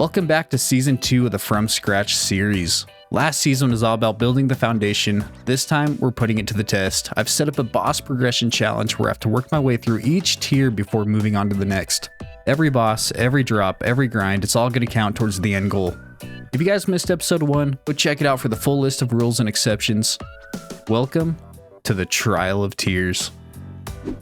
Welcome back to Season 2 of the From Scratch series. Last season was all about building the foundation. This time, we're putting it to the test. I've set up a boss progression challenge where I have to work my way through each tier before moving on to the next. Every boss, every drop, every grind, it's all going to count towards the end goal. If you guys missed episode 1, go check it out for the full list of rules and exceptions. Welcome to the Trial of Tears.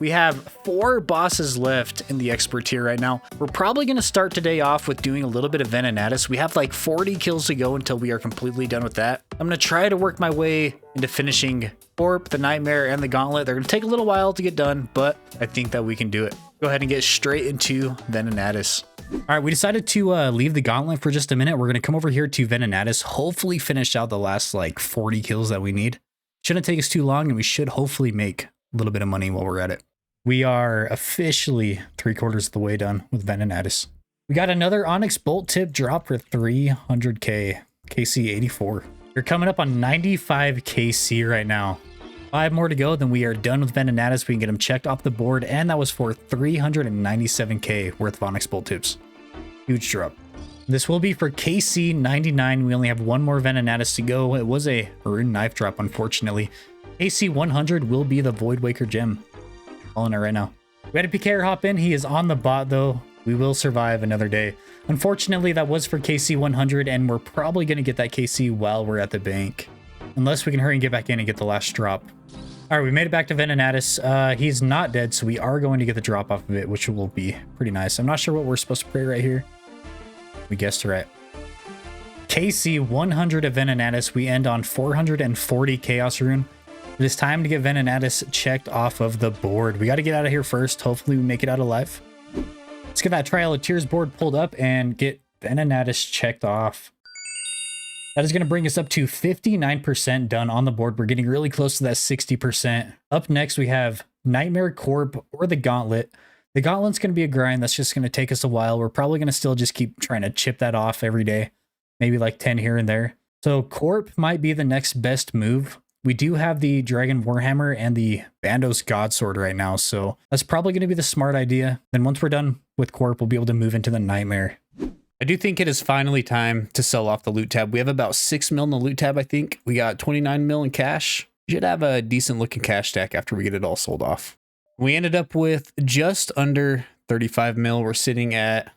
We have 4 bosses left in the expert tier right now. We're probably going to start today off with doing a little bit of Venenatus. We have like 40 kills to go until we are completely done with that. I'm going to try to work my way into finishing Orp, the Nightmare, and the Gauntlet. They're going to take a little while to get done, but I think that we can do it. Go ahead and get straight into Venenatus. All right, we decided to leave the Gauntlet for just a minute. We're going to come over here to Venenatus, hopefully finish out the last like 40 kills that we need. Shouldn't take us too long, and we should hopefully make a little bit of money while we're at it. We are officially 3/4 of the way done with Venenatus. We got another Onyx Bolt Tip drop for 300k, KC 84. We're coming up on 95 KC right now. 5 more to go, then we are done with Venenatus. We can get them checked off the board, and that was for 397k worth of Onyx Bolt Tips. Huge drop. This will be for KC 99. We only have 1 more Venenatus to go. It was a Rune Knife drop, unfortunately. KC 100 will be the Void Waker gem. On it right now. We had a PKer hop in. He is on the bot though. We will survive another day. Unfortunately, that was for KC 100, and we're probably going to get that KC while we're at the bank. Unless we can hurry and get back in and get the last drop. All right, we made it back to Venenatus. He's not dead, so we are going to get the drop off of it, which will be pretty nice. I'm not sure what we're supposed to pray right here. We guessed right. KC 100 of Venenatus. We end on 440 Chaos Rune. It is time to get Venenatus checked off of the board. We got to get out of here first. Hopefully we make it out alive. Let's get that Trial of Tears board pulled up and get Venenatus checked off. That is going to bring us up to 59% done on the board. We're getting really close to that 60%. Up next, we have Nightmare Corp or the Gauntlet. The Gauntlet's going to be a grind. That's just going to take us a while. We're probably going to still just keep trying to chip that off every day. Maybe like 10 here and there. So Corp might be the next best move. We do have the Dragon Warhammer and the Bandos Godsword right now, so that's probably going to be the smart idea. Then once we're done with Corp, we'll be able to move into the Nightmare. I do think it is finally time to sell off the loot tab. We have about 6 mil in the loot tab, I think. We got 29 mil in cash. We should have a decent looking cash stack after we get it all sold off. We ended up with just under 35 mil. We're sitting at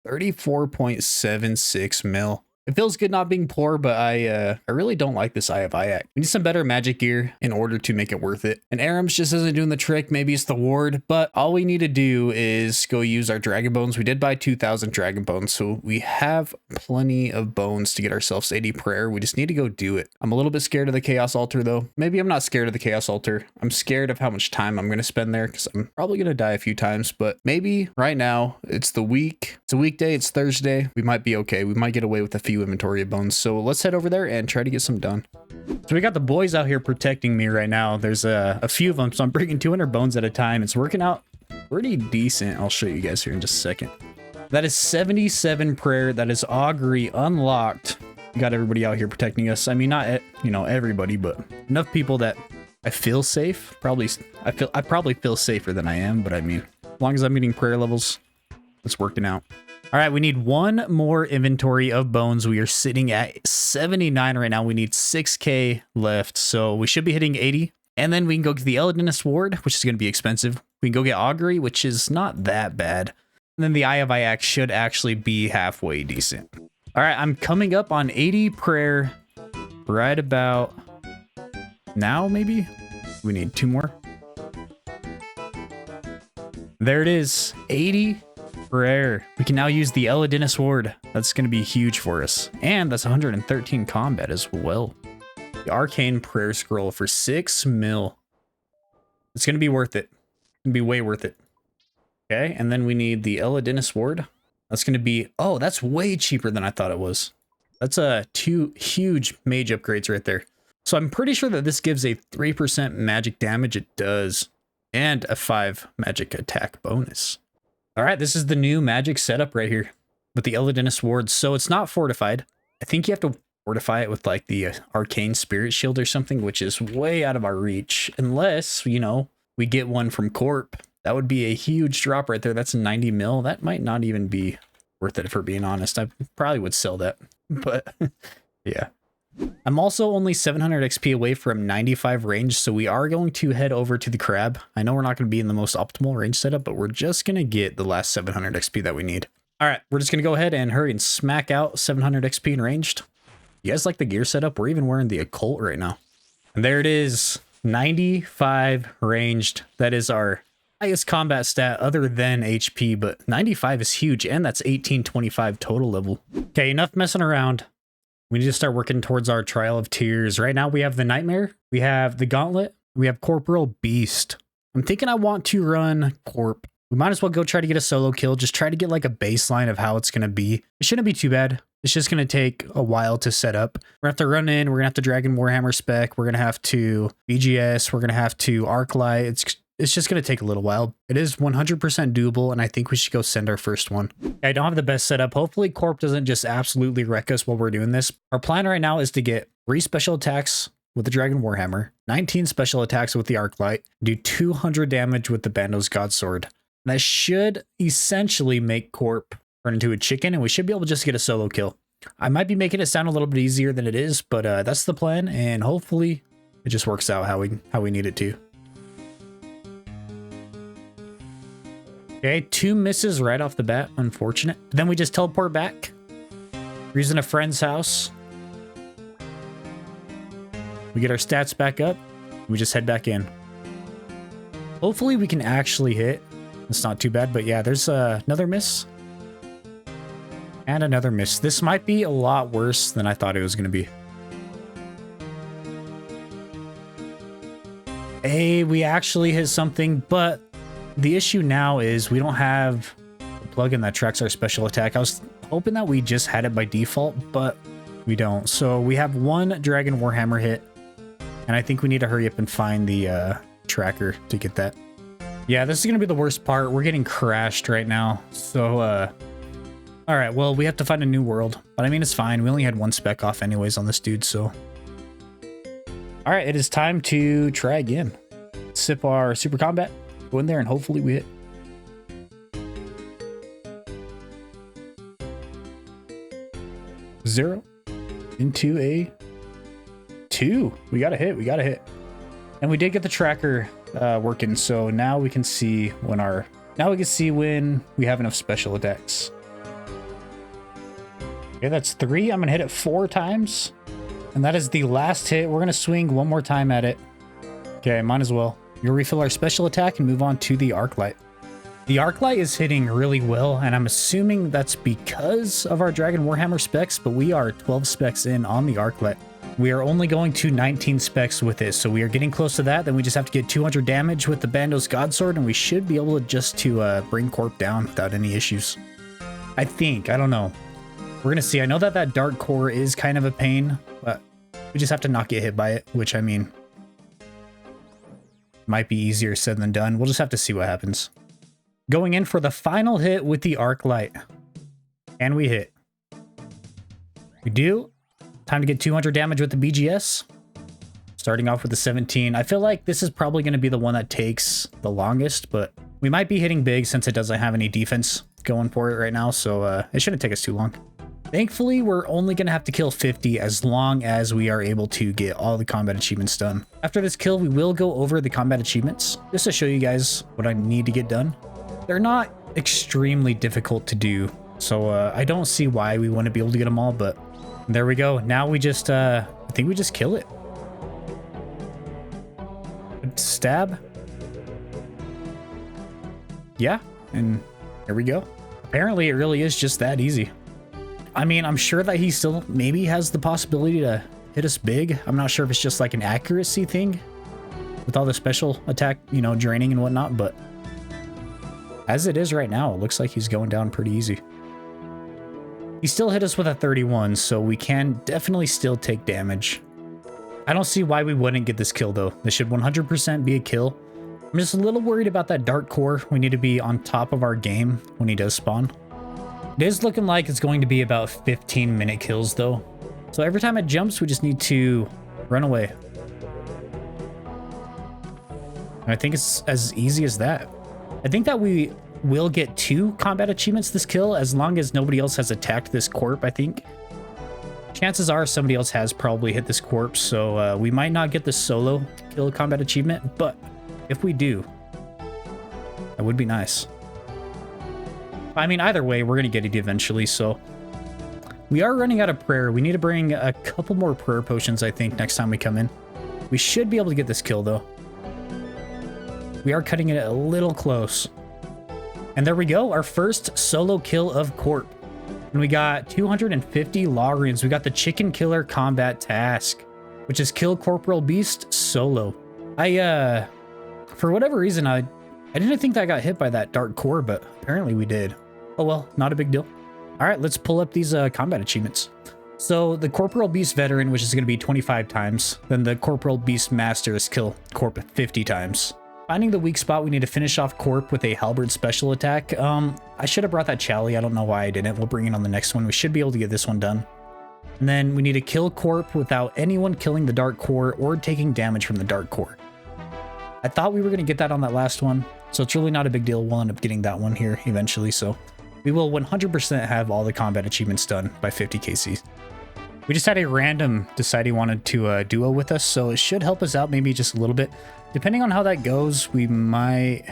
34.76 mil. It feels good not being poor, but I really don't like this Eye of Iac. We need some better magic gear in order to make it worth it. And Arams just isn't doing the trick. Maybe it's the ward, but all we need to do is go use our Dragon Bones. We did buy 2,000 Dragon Bones, so we have plenty of bones to get ourselves 80 prayer. We just need to go do it. I'm a little bit scared of the Chaos Altar, though. Maybe I'm not scared of the Chaos Altar. I'm scared of how much time I'm going to spend there because I'm probably going to die a few times, but maybe right now it's the week. It's a weekday. It's Thursday. We might be okay. We might get away with a few inventory of bones, so let's head over there and try to get some done. So we got the boys out here protecting me right now. There's a few of them, so I'm bringing 200 bones at a time. It's working out pretty decent. I'll show you guys here in just a second. That is 77 prayer. That is augury unlocked. We got everybody out here protecting us. I mean, not everybody, but enough people that I feel safe. I probably feel safer than I am, but I mean, as long as I'm meeting prayer levels, it's working out. All right, we need 1 more inventory of bones. We are sitting at 79 right now. We need 6k left, so we should be hitting 80. And then we can go get the Eladinus Ward, which is going to be expensive. We can go get Augury, which is not that bad. And then the Eye of Iac should actually be halfway decent. All right, I'm coming up on 80 prayer right about now, maybe? We need 2 more. There it is, 80 prayer. We can now use the Eladinus Ward. That's going to be huge for us. And that's 113 combat as well. The Arcane Prayer Scroll for 6 mil. It's going to be worth it. It's going to be way worth it. Okay, and then we need the Eladinus Ward. That's going to be... Oh, that's way cheaper than I thought it was. That's 2 huge mage upgrades right there. So I'm pretty sure that this gives a 3% magic damage. It does. And a 5 magic attack bonus. All right, this is the new magic setup right here with the Eladinus Ward. So it's not fortified. I think you have to fortify it with like the Arcane Spirit Shield or something, which is way out of our reach. Unless, we get one from Corp. That would be a huge drop right there. That's 90 mil. That might not even be worth it, for being honest. I probably would sell that, but yeah. I'm also only 700 XP away from 95 range, so we are going to head over to the crab. I know we're not going to be in the most optimal range setup, but we're just going to get the last 700 XP that we need. All right, we're just going to go ahead and hurry and smack out 700 XP in ranged. You guys like the gear setup? We're even wearing the occult right now. And there it is, 95 ranged. That is our highest combat stat other than HP, but 95 is huge, and that's 1825 total level. Okay, enough messing around. We need to start working towards our trial of tiers. Right now we have the Nightmare, we have the Gauntlet, we have Corporal Beast. I'm thinking I want to run Corp. We might as well go try to get a solo kill, just try to get like a baseline of how it's going to be. It shouldn't be too bad. It's just going to take a while to set up. We're going to have to run in, we're going to have to Dragon Warhammer spec, we're going to have to BGS, we're going to have to Arclight. It's just going to take a little while. It is 100% doable, and I think we should go send our first one. I don't have the best setup. Hopefully Corp doesn't just absolutely wreck us while we're doing this. Our plan right now is to get 3 special attacks with the Dragon Warhammer, 19 special attacks with the Arclight, do 200 damage with the Bando's Godsword. That should essentially make Corp turn into a chicken, and we should be able to just get a solo kill. I might be making it sound a little bit easier than it is, but that's the plan, and hopefully it just works out how we need it to. Okay, 2 misses right off the bat. Unfortunate. But then we just teleport back. We're using a friend's house. We get our stats back up. We just head back in. Hopefully we can actually hit. It's not too bad, but yeah, there's another miss. And another miss. This might be a lot worse than I thought it was going to be. Hey, we actually hit something, but the issue now is we don't have a plugin that tracks our special attack. I was hoping that we just had it by default, but we don't. So we have 1 Dragon Warhammer hit, and I think we need to hurry up and find the tracker to get that. Yeah, this is going to be the worst part. We're getting crashed right now. So, all right, well, we have to find a new world, but I mean, it's fine. We only had 1 spec off anyways on this dude, so. All right, it is time to try again. Sip our super combat. Go in there and hopefully we hit. Zero into a 2. We got a hit. We got a hit. And we did get the tracker working. So now we can see when we have enough special attacks. Okay, that's 3. I'm going to hit it 4 times. And that is the last hit. We're going to swing 1 more time at it. Okay, might as well. You'll refill our special attack and move on to the Arclight. The Arclight is hitting really well, and I'm assuming that's because of our Dragon Warhammer specs, but we are 12 specs in on the Arclight. We are only going to 19 specs with it, so we are getting close to that. Then we just have to get 200 damage with the Bando's Godsword, and we should be able to just bring Corp down without any issues. I think. I don't know. We're going to see. I know that Dark Core is kind of a pain, but we just have to not get hit by it, which, I mean, might be easier said than done. We'll just have to see what happens. Going in for the final hit with the Arclight. And we hit. We do. Time to get 200 damage with the BGS. Starting off with the 17. I feel like this is probably going to be the one that takes the longest, but we might be hitting big since it doesn't have any defense going for it right now, so it shouldn't take us too long. Thankfully, we're only going to have to kill 50 as long as we are able to get all the combat achievements done. After this kill, we will go over the combat achievements just to show you guys what I need to get done. They're not extremely difficult to do, so I don't see why we wouldn't be able to get them all, but there we go. Now we just, I think we just kill it. Stab. Yeah, and there we go. Apparently, it really is just that easy. I mean, I'm sure that he still maybe has the possibility to hit us big. I'm not sure if it's just like an accuracy thing with all the special attack, you know, draining and whatnot, but as it is right now, it looks like he's going down pretty easy. He still hit us with a 31, so we can definitely still take damage. I don't see why we wouldn't get this kill, though. This should 100% be a kill. I'm just a little worried about that Dark Core. We need to be on top of our game when he does spawn. It is looking like it's going to be about 15-minute kills, though. So every time it jumps, we just need to run away. And I think it's as easy as that. I think that we will get 2 combat achievements this kill, as long as nobody else has attacked this corp, I think. Chances are somebody else has probably hit this corpse, so we might not get the solo kill combat achievement, but if we do, that would be nice. I mean, either way, we're going to get it eventually, so... We are running out of prayer. We need to bring a couple more prayer potions, I think, next time we come in. We should be able to get this kill, though. We are cutting it a little close. And there we go, our first solo kill of Corp. And we got 250 law runes. We got the Chicken Killer combat task, which is kill Corporal Beast solo. For whatever reason, I didn't think that I got hit by that dark core, but apparently we did. Oh well, not a big deal. All right, let's pull up these combat achievements. So the Corporal Beast Veteran, which is going to be 25 times. Then the Corporal Beast Master is kill Corp 50 times. Finding the weak spot, we need to finish off Corp with a Halberd special attack. I should have brought that Chally. I don't know why I didn't. We'll bring it on the next one. We should be able to get this one done. And then we need to kill Corp without anyone killing the Dark Core or taking damage from the Dark Core. I thought we were going to get that on that last one, so it's really not a big deal. We'll end up getting that one here eventually, so we will 100% have all the combat achievements done by 50 KC. We just had a random decide he wanted to duo with us, so it should help us out maybe just a little bit. Depending on how that goes, we might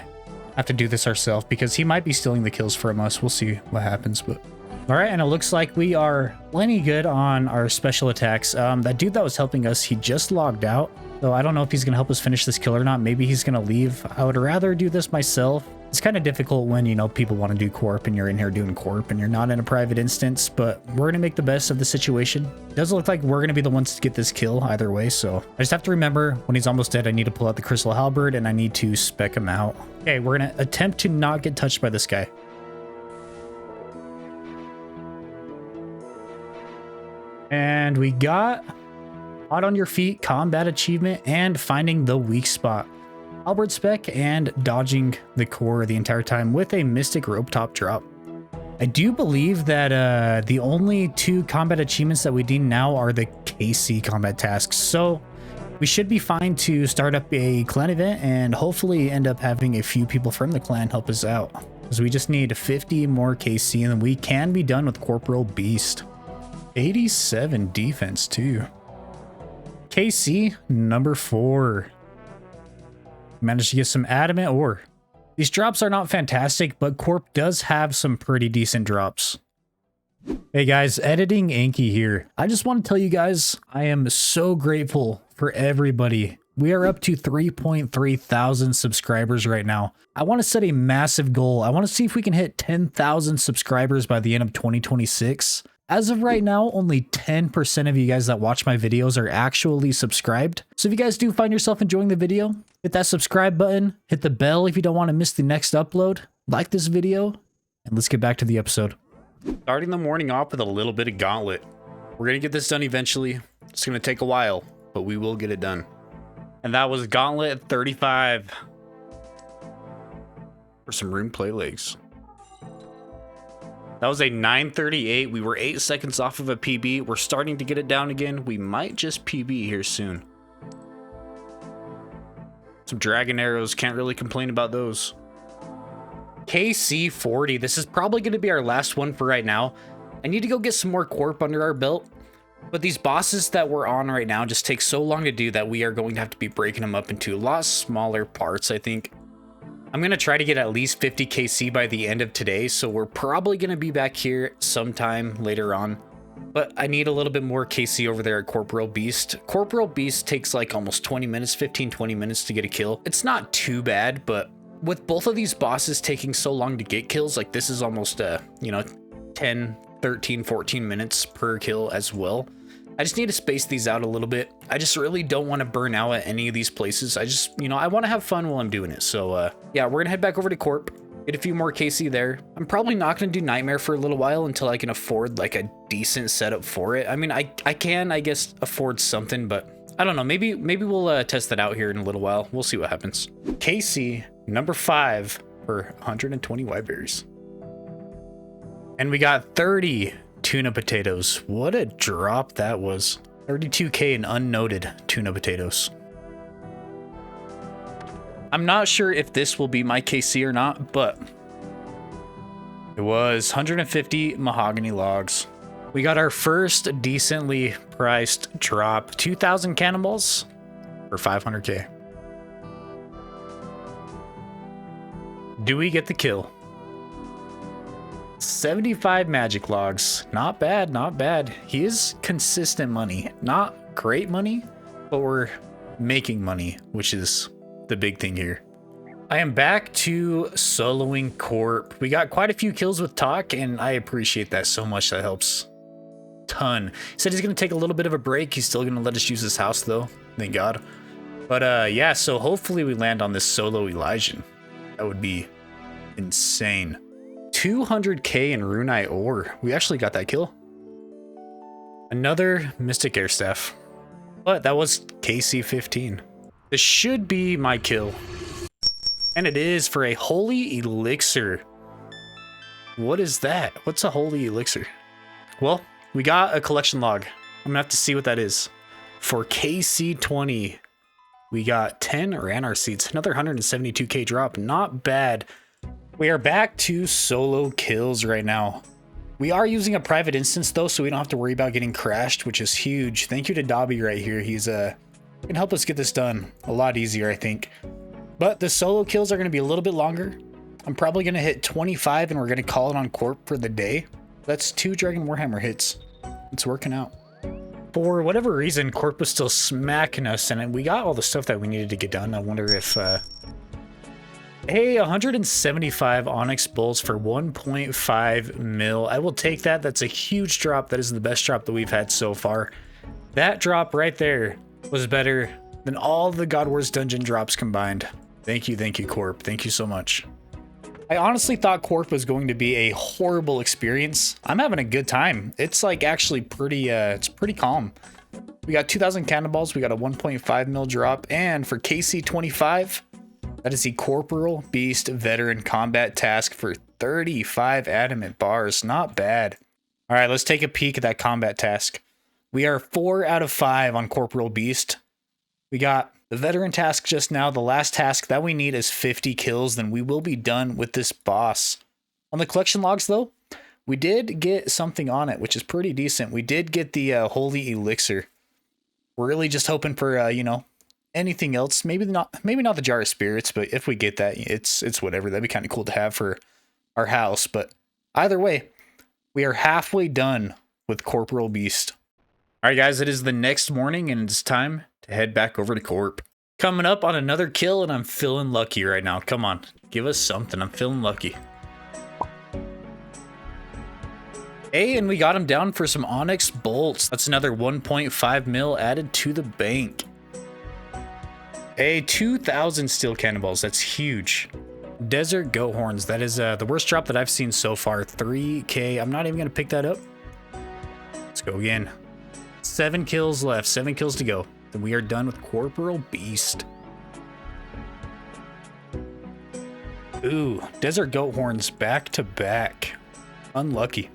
have to do this ourselves because he might be stealing the kills from us. We'll see what happens, but... All right, and it looks like we are plenty good on our special attacks. That dude that was helping us, he just logged out. So I don't know if he's going to help us finish this kill or not. Maybe he's going to leave. I would rather do this myself. It's kind of difficult when, you know, people want to do Corp and you're in here doing Corp and you're not in a private instance, but we're going to make the best of the situation. It doesn't look like we're going to be the ones to get this kill either way, so I just have to remember when he's almost dead, I need to pull out the Crystal Halberd and I need to spec him out. Okay, we're going to attempt to not get touched by this guy. And we got Hot on Your Feet combat achievement and finding the weak spot. Halberd spec and dodging the core the entire time with a Mystic Rope Top drop. I do believe that the only 2 combat achievements that we need now are the KC combat tasks. So we should be fine to start up a clan event and hopefully end up having a few people from the clan help us out. Because we just need 50 more KC and then we can be done with Corporal Beast. 87 defense too. KC number 4. Managed to get some adamant ore. These drops are not fantastic, but Corp does have some pretty decent drops. Hey guys, editing Anky here. I just want to tell you guys, I am so grateful for everybody. We are up to 3.3 thousand subscribers right now. I want to set a massive goal. I want to see if we can hit 10,000 subscribers by the end of 2026. As of right now, only 10% of you guys that watch my videos are actually subscribed. So if you guys do find yourself enjoying the video, hit that subscribe button, hit the bell if you don't want to miss the next upload, like this video, and let's get back to the episode. Starting the morning off with a little bit of Gauntlet. We're going to get this done eventually. It's going to take a while, but we will get it done. And that was Gauntlet 35. For some rune play legs. That was a 9:38. We were 8 seconds off of a PB. We're starting to get it down again. We might just PB here soon. Some dragon arrows. Can't really complain about those. KC 40. This is probably going to be our last one for right now. I need to go get some more Corp under our belt. But these bosses that we're on right now just take so long to do that we are going to have to be breaking them up into a lot smaller parts, I think. I'm going to try to get at least 50 KC by the end of today, so we're probably going to be back here sometime later on. But I need a little bit more KC over there at Corporal Beast. Corporal Beast takes like almost 20 minutes, 15-20 minutes to get a kill. It's not too bad, but with both of these bosses taking so long to get kills, like this is almost, 10, 13, 14 minutes per kill as well. I just need to space these out a little bit. I just really don't want to burn out at any of these places. I just, I want to have fun while I'm doing it. So, yeah, we're going to head back over to Corp, get a few more KC there. I'm probably not going to do Nightmare for a little while until I can afford like a decent setup for it. I mean, I can, I guess, afford something, but I don't know. Maybe we'll test that out here in a little while. We'll see what happens. KC number 5 for 120 white berries. And we got 30 tuna potatoes. What a drop that was. 32k in unnoted tuna potatoes. I'm not sure if this will be my KC or not, but It was 150 mahogany logs. We got our first decently priced drop, 2,000 cannonballs for 500k. Do we get the kill? 75 magic logs. Not bad, not bad. He is consistent money. Not great money, but we're making money, which is the big thing here. I am back to soloing Corp. We got quite a few kills with Talk, and I appreciate that so much. That helps ton. He said he's going to take a little bit of a break. He's still going to let us use his house, though. Thank God. But yeah, so hopefully we land on this solo Elysian. That would be insane. 200k in Runite ore. We actually got that kill. Another Mystic Air Staff. But that was KC-15. This should be my kill. And it is for a Holy Elixir. What is that? What's a Holy Elixir? Well, we got a collection log. I'm gonna have to see what that is. For KC-20, we got 10 Ranar seats. Another 172k drop. Not bad. We are back to solo kills right now. We are using a private instance though, so we don't have to worry about getting crashed, which is huge. Thank you to Dobby right here. He's can help us get this done a lot easier, I think. But the solo kills are going to be a little bit longer. I'm probably going to hit 25 and we're going to call it on Corp for the day. That's 2 Dragon Warhammer hits. It's working out. For whatever reason, Corp was still smacking us and we got all the stuff that we needed to get done. I wonder if hey, 175 Onyx Bolts for 1.5 mil. I will take that. That's a huge drop. That is the best drop that we've had so far. That drop right there was better than all the God Wars dungeon drops combined. Thank you, Corp. Thank you so much. I honestly thought Corp was going to be a horrible experience. I'm having a good time. It's like actually pretty, it's pretty calm. We got 2,000 cannonballs. We got a 1.5 mil drop. And for KC-25, that is the Corporal Beast Veteran Combat Task for 35 adamant bars. Not bad. All right, let's take a peek at that combat task. We are 4 out of 5 on Corporal Beast. We got the Veteran task just now. The last task that we need is 50 kills. Then we will be done with this boss. On the collection logs, though, we did get something on it, which is pretty decent. We did get the Holy Elixir. We're really just hoping for, you know, anything else. Maybe not the Jar of Spirits, but if we get that, it's whatever. That'd be kind of cool to have for our house. But either way, we are halfway done with Corporal Beast. All right, guys, it is the next morning and it's time to head back over to Corp. Coming up on another kill and I'm feeling lucky right now. Come on, give us something. I'm feeling lucky. Hey, and we got him down for some Onyx Bolts. That's another 1.5 mil added to the bank. Hey, 2,000 steel cannonballs. That's huge. Desert Goat Horns. That is the worst drop that I've seen so far. 3k. I'm not even going to pick that up. Let's go again. 7 kills left. 7 kills to go. Then we are done with Corporal Beast. Ooh, Desert Goat Horns back to back. Unlucky.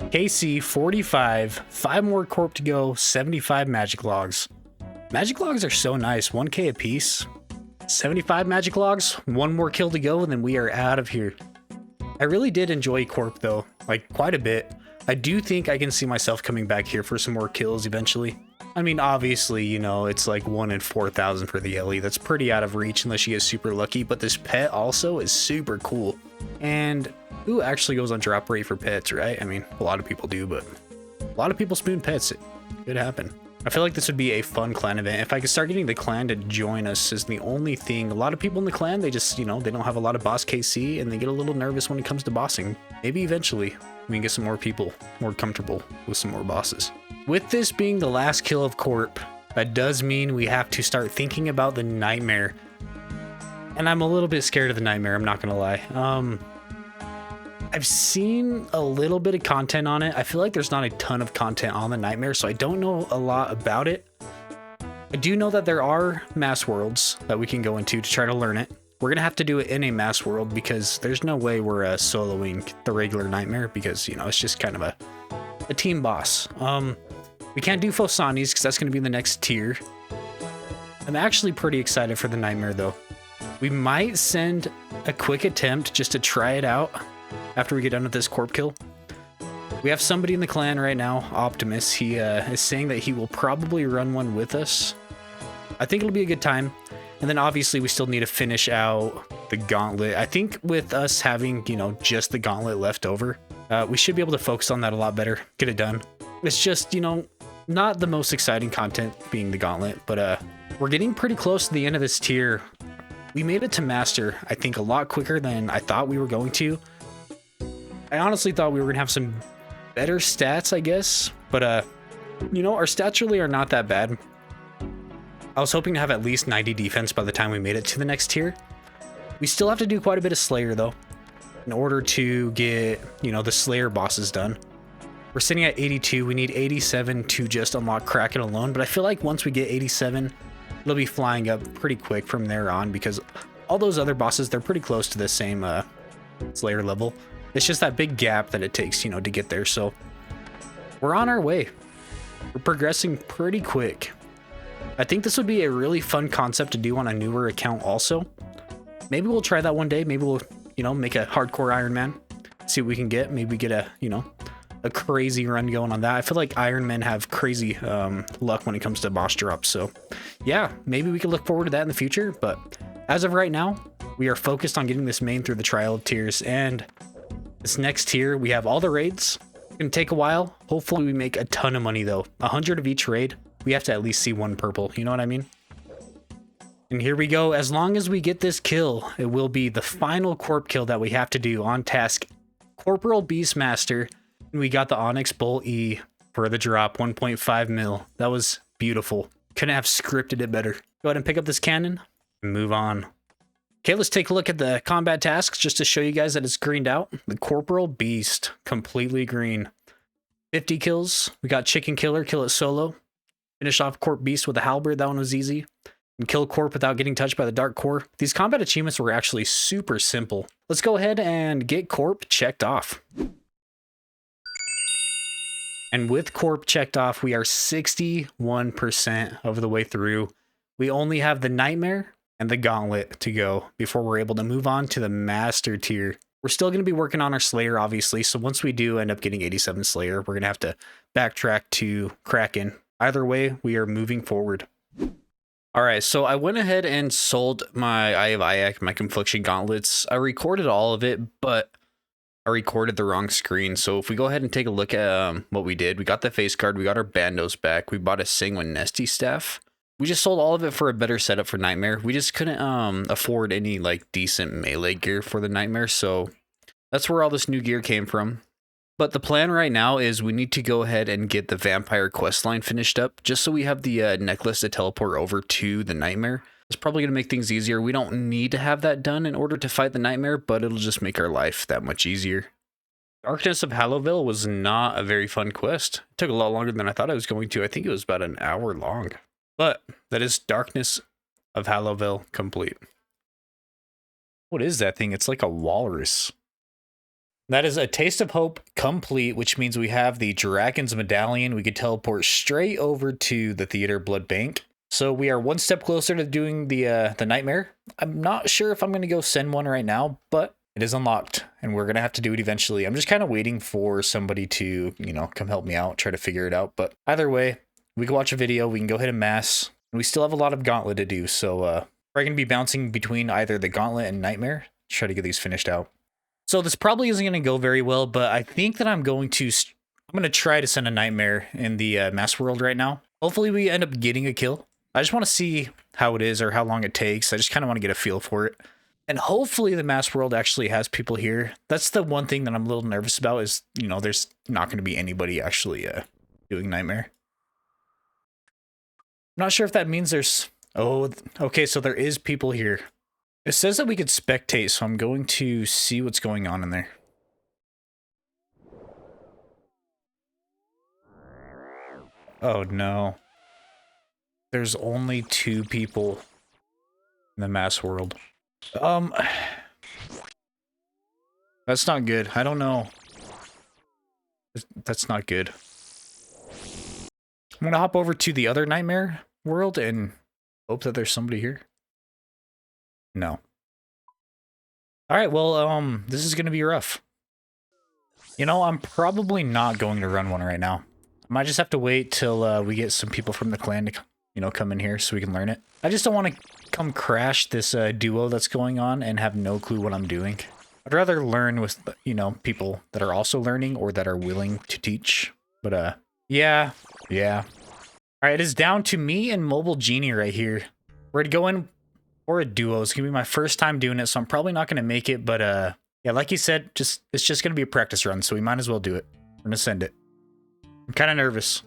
KC 45. 5 more Corp to go. 75 magic logs. Magic logs are so nice. 1k a piece. 75 magic logs. 1 more kill to go, and then we are out of here. I really did enjoy Corp, though. Like, quite a bit. I do think I can see myself coming back here for some more kills eventually. I mean, obviously, you know, it's like 1 in 4,000 for the Ellie. That's pretty out of reach unless you get super lucky. But this pet also is super cool. And, ooh, actually goes on drop rate for pets, right? I mean, a lot of people do, but a lot of people spoon pets. It could happen. I feel like this would be a fun clan event. If I could start getting the clan to join us is the only thing. A lot of people in the clan, they just, you know, they don't have a lot of boss KC and they get a little nervous when it comes to bossing. Maybe eventually we can get some more people more comfortable with some more bosses. With this being the last kill of Corp, that does mean we have to start thinking about the Nightmare. And I'm a little bit scared of the Nightmare, I'm not gonna lie. I've seen a little bit of content on it. I feel like there's not a ton of content on the Nightmare, so I don't know a lot about it. I do know that there are mass worlds that we can go into to try to learn it. We're gonna have to do it in a mass world because there's no way we're soloing the regular Nightmare because, you know, it's just kind of a team boss. We can't do Fosanis because that's gonna be the next tier. I'm actually pretty excited for the Nightmare though. We might send a quick attempt just to try it out after we get done with this corp kill. We have somebody in the clan right now, Optimus. He is saying that he will probably run one with us. I think it'll be a good time. And then obviously we still need to finish out the gauntlet. I think with us having, you know, just the gauntlet left over, we should be able to focus on that a lot better, get it done. It's just, you know, not the most exciting content being the gauntlet, but we're getting pretty close to the end of this tier. We made it to master, I think, a lot quicker than I thought we were going to. I honestly thought we were gonna have some better stats, I guess, but you know, our stats really are not that bad. I was hoping to have at least 90 defense by the time we made it to the next tier. We still have to do quite a bit of Slayer though, in order to get, you know, the Slayer bosses done. We're sitting at 82. We need 87 to just unlock Kraken alone, but I feel like once we get 87, it'll be flying up pretty quick from there on, because all those other bosses, they're pretty close to the same Slayer level. It's just that big gap that it takes, you know, to get there. So we're on our way. We're progressing pretty quick. I think this would be a really fun concept to do on a newer account also. Maybe we'll try that one day. Maybe we'll, you know, make a hardcore Iron Man, see what we can get. Maybe get a, you know, a crazy run going on that. I feel like Iron Men have crazy luck when it comes to boss drops. So yeah, maybe we can look forward to that in the future. But as of right now, we are focused on getting this main through the Trial of Tears. And this next tier, we have all the raids. It's gonna take a while. Hopefully we make a ton of money though. 100 of each raid. We have to at least see one purple. You know what I mean? And here we go. As long as we get this kill, it will be the final corp kill that we have to do on task. Corporal Beastmaster. And we got the Onyx Bull E for the drop, 1.5 mil. That was beautiful. Couldn't have scripted it better. Go ahead and pick up this cannon and move on. Okay, let's take a look at the combat tasks just to show you guys that it's greened out. The Corporal Beast, completely green. 50 kills. We got Chicken Killer, kill it solo. Finish off Corp Beast with a halberd. That one was easy. And kill Corp without getting touched by the Dark Core. These combat achievements were actually super simple. Let's go ahead and get Corp checked off. And with Corp checked off, we are 61% of the way through. We only have the Nightmare and the Gauntlet to go before we're able to move on to the Master tier. We're still going to be working on our Slayer, obviously. So once we do end up getting 87 Slayer, we're going to have to backtrack to Kraken. Either way, we are moving forward. All right, so I went ahead and sold my Eye of Ayak, my Confliction Gauntlets. I recorded all of it, but I recorded the wrong screen. So if we go ahead and take a look at what we did, we got the face card, we got our bandos back, we bought a Sanguine Nesty staff. We just sold all of it for a better setup for Nightmare. We just couldn't afford any like decent melee gear for the Nightmare, so that's where all this new gear came from. But the plan right now is we need to go ahead and get the Vampire questline finished up, just so we have the necklace to teleport over to the Nightmare. It's probably going to make things easier. We don't need to have that done in order to fight the Nightmare, but it'll just make our life that much easier. Darkness of Hallowville was not a very fun quest. It took a lot longer than I thought it was going to. I think it was about an hour long. But that is Darkness of Hallowville complete. What is that thing? It's like a walrus. That is a Taste of Hope complete, which means we have the Dragon's Medallion. We could teleport straight over to the Theater Blood Bank. So we are one step closer to doing the Nightmare. I'm not sure if I'm going to go send one right now, but it is unlocked and we're going to have to do it eventually. I'm just kind of waiting for somebody to, you know, come help me out, try to figure it out. But either way, we can watch a video, we can go hit a mass, and we still have a lot of Gauntlet to do. So we're going to be bouncing between either the Gauntlet and Nightmare to try to get these finished out. So this probably isn't going to go very well, but I think that I'm going to try to send a Nightmare in the Mass World right now. Hopefully we end up getting a kill. I just want to see how it is or how long it takes. I just kind of want to get a feel for it. And hopefully the Mass World actually has people here. That's the one thing that I'm a little nervous about is, you know, there's not going to be anybody actually doing Nightmare. I'm not sure if that means there's... Oh, okay, so there is people here. It says that we could spectate, so I'm going to see what's going on in there. Oh, no. There's only 2 people in the Mass World. That's not good. I don't know. That's not good. I'm gonna hop over to the other Nightmare world and hope that there's somebody here. No. All right, well, this is gonna be rough. You know, I'm probably not going to run one right now. I might just have to wait till we get some people from the clan to, you know, come in here so we can learn it. I just don't want to come crash this duo that's going on and have no clue what I'm doing. I'd rather learn with, you know, people that are also learning or that are willing to teach. But, yeah. All right, it is down to me and Mobile Genie right here. We're going for a duo. It's gonna be my first time doing it, so I'm probably not gonna make it, but, yeah, like you said, it's just gonna be a practice run, so we might as well do it. We're gonna send it. I'm kind of nervous.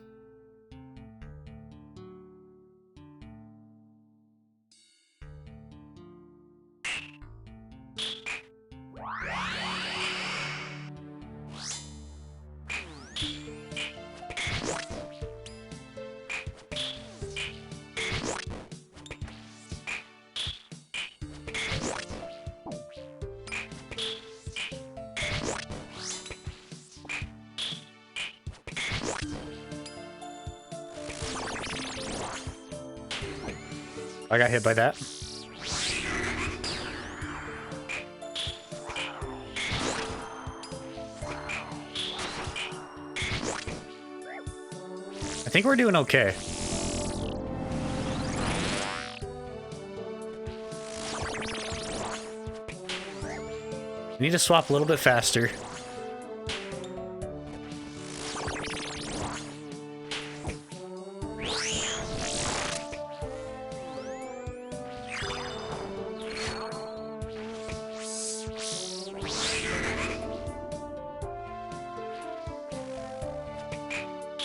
I got hit by that. I think we're doing okay. We need to swap a little bit faster.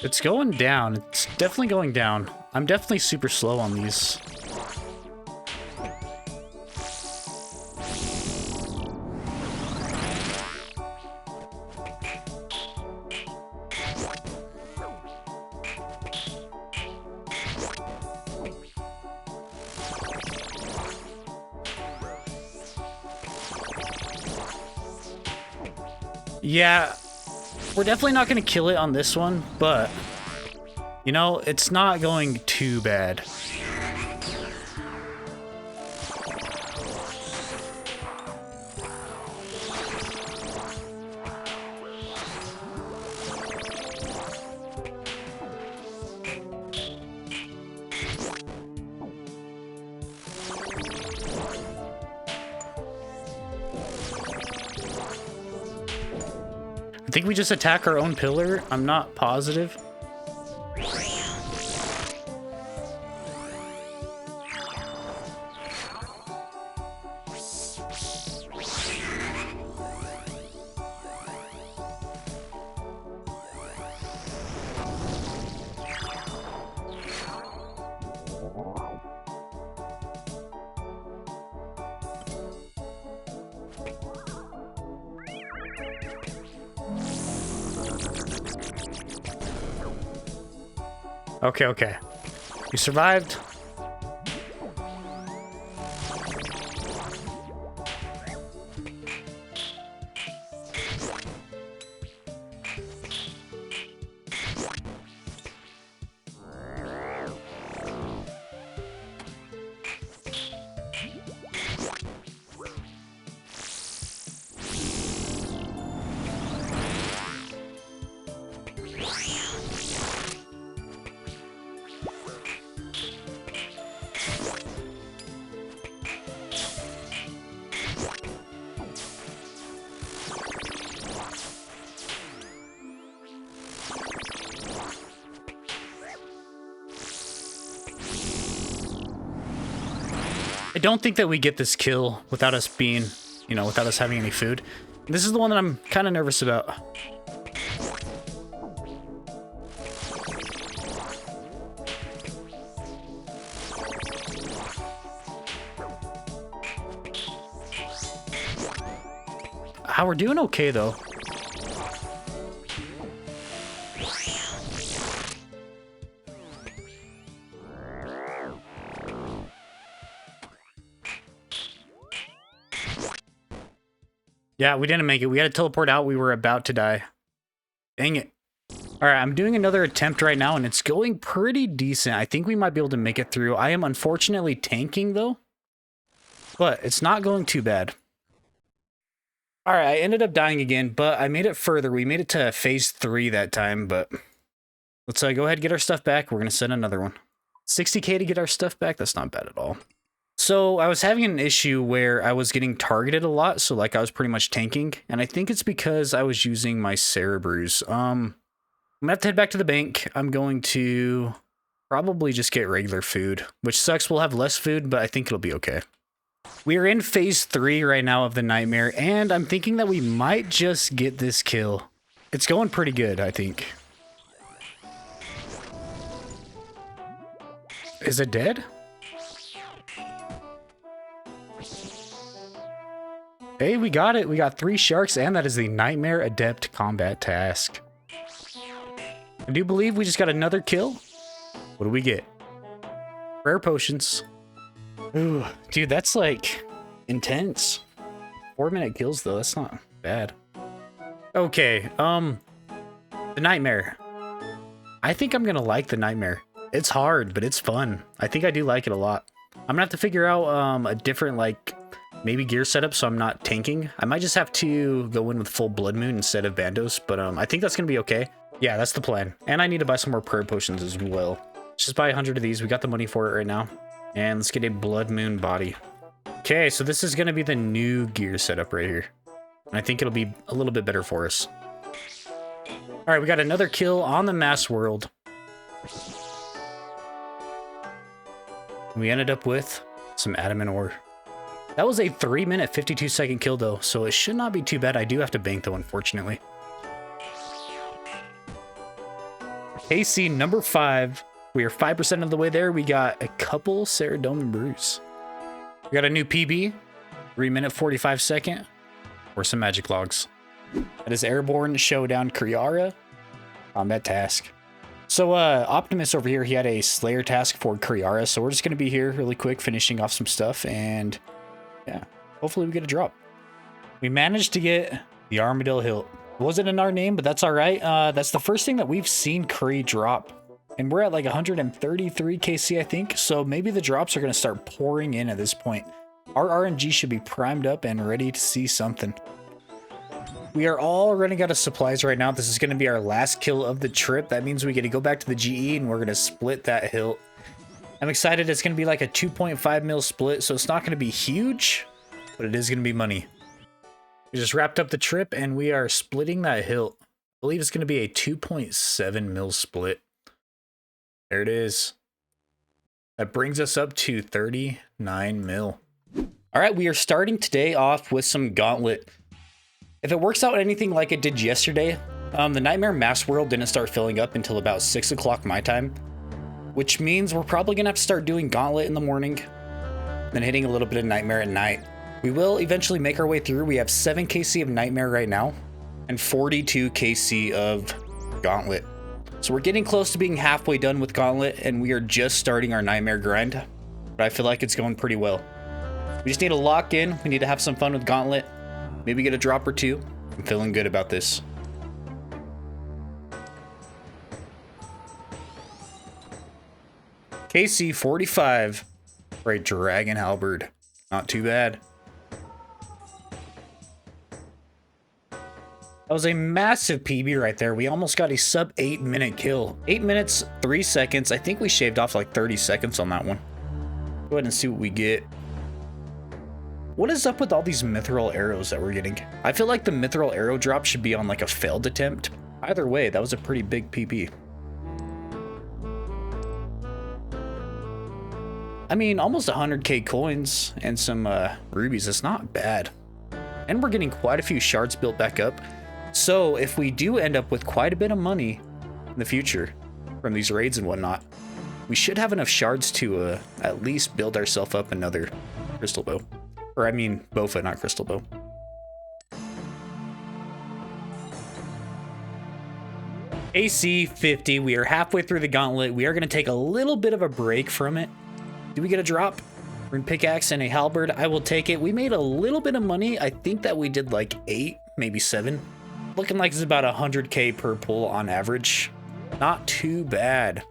It's going down. It's definitely going down. I'm definitely super slow on these. Yeah, we're definitely not going to kill it on this one, but, you know, it's not going too bad. I think we just attack our own pillar. I'm not positive. Okay. You survived. I don't think that we get this kill without us being, you know, without us having any food. This is the one that I'm kind of nervous about. We're doing okay, though. Yeah, we didn't make it. We had to teleport out. We were about to die. Dang it. All right, I'm doing another attempt right now, and it's going pretty decent. I think we might be able to make it through. I am unfortunately tanking, though. But it's not going too bad. All right, I ended up dying again, but I made it further. We made it to phase 3 that time, but let's go ahead and get our stuff back. We're going to send another one. 60k to get our stuff back. That's not bad at all. So I was having an issue where I was getting targeted a lot. So like I was pretty much tanking. And I think it's because I was using my Cerebrus. I'm going to have to head back to the bank. I'm going to probably just get regular food, which sucks. We'll have less food, but I think it'll be okay. We are in phase 3 right now of the nightmare, and I'm thinking that we might just get this kill. It's going pretty good, I think. Is it dead? Hey, we got it. We got 3 sharks, and that is the Nightmare Adept combat task. I do believe we just got another kill. What do we get? Rare potions. Ooh, dude, that's like intense. 4-minute kills though, that's not bad. Okay, the nightmare. I think I'm gonna like the nightmare. It's hard, but it's fun. I think I do like it a lot. I'm gonna have to figure out a different like maybe gear setup so I'm not tanking. I might just have to go in with full Blood Moon instead of Bandos, but I think that's gonna be okay. Yeah, that's the plan. And I need to buy some more prayer potions as well. Let's just buy 100 of these. We got the money for it right now. And let's get a Blood Moon body. Okay, so this is going to be the new gear setup right here. And I think it'll be a little bit better for us. All right, we got another kill on the Mass World. We ended up with some adamant ore. That was a 3-minute, 52-second kill, though, so it should not be too bad. I do have to bank, though, unfortunately. KC number 5. We are 5% of the way there. We got a couple Ceridome brews. We got a new PB, 3-minute, 45-second, or some magic logs. That is Airborne Showdown Kriara combat task. So Optimus over here, he had a Slayer task for Kriara, so we're just going to be here really quick, finishing off some stuff, and yeah, hopefully we get a drop. We managed to get the Armadillo Hilt. It wasn't in our name, but that's all right. That's the first thing that we've seen Kree drop. And we're at like 133 KC, I think. So maybe the drops are going to start pouring in at this point. Our RNG should be primed up and ready to see something. We are all running out of supplies right now. This is going to be our last kill of the trip. That means we get to go back to the GE and we're going to split that hilt. I'm excited. It's going to be like a 2.5 mil split. So it's not going to be huge, but it is going to be money. We just wrapped up the trip and we are splitting that hilt. I believe it's going to be a 2.7 mil split. There it is. That brings us up to 39 mil. All right, we are starting today off with some Gauntlet. If it works out anything like it did yesterday, the Nightmare Mass World didn't start filling up until about 6 o'clock my time, which means we're probably going to have to start doing Gauntlet in the morning, then hitting a little bit of Nightmare at night. We will eventually make our way through. We have 7 KC of Nightmare right now and 42 KC of Gauntlet. So we're getting close to being halfway done with Gauntlet, and we are just starting our Nightmare grind, but I feel like it's going pretty well. We just need to lock in. We need to have some fun with Gauntlet. Maybe get a drop or 2. I'm feeling good about this. KC 45 for a Dragon Halberd. Not too bad. That was a massive PB right there. We almost got a sub 8-minute kill. 8 minutes, 3 seconds. I think we shaved off like 30 seconds on that one. Go ahead and see what we get. What is up with all these mithril arrows that we're getting? I feel like the mithril arrow drop should be on like a failed attempt. Either way, that was a pretty big PB. I mean, almost 100k coins and some rubies. It's not bad. And we're getting quite a few shards built back up. So if we do end up with quite a bit of money in the future from these raids and whatnot, we should have enough shards to at least build ourselves up another crystal bow. Or I mean, Bofa, not crystal bow. AC 50, we are halfway through the Gauntlet. We are going to take a little bit of a break from it. Do we get a drop? Rune pickaxe and a halberd. I will take it. We made a little bit of money. I think that we did like 8, maybe 7. Looking like it's about 100k per pull on average. Not too bad.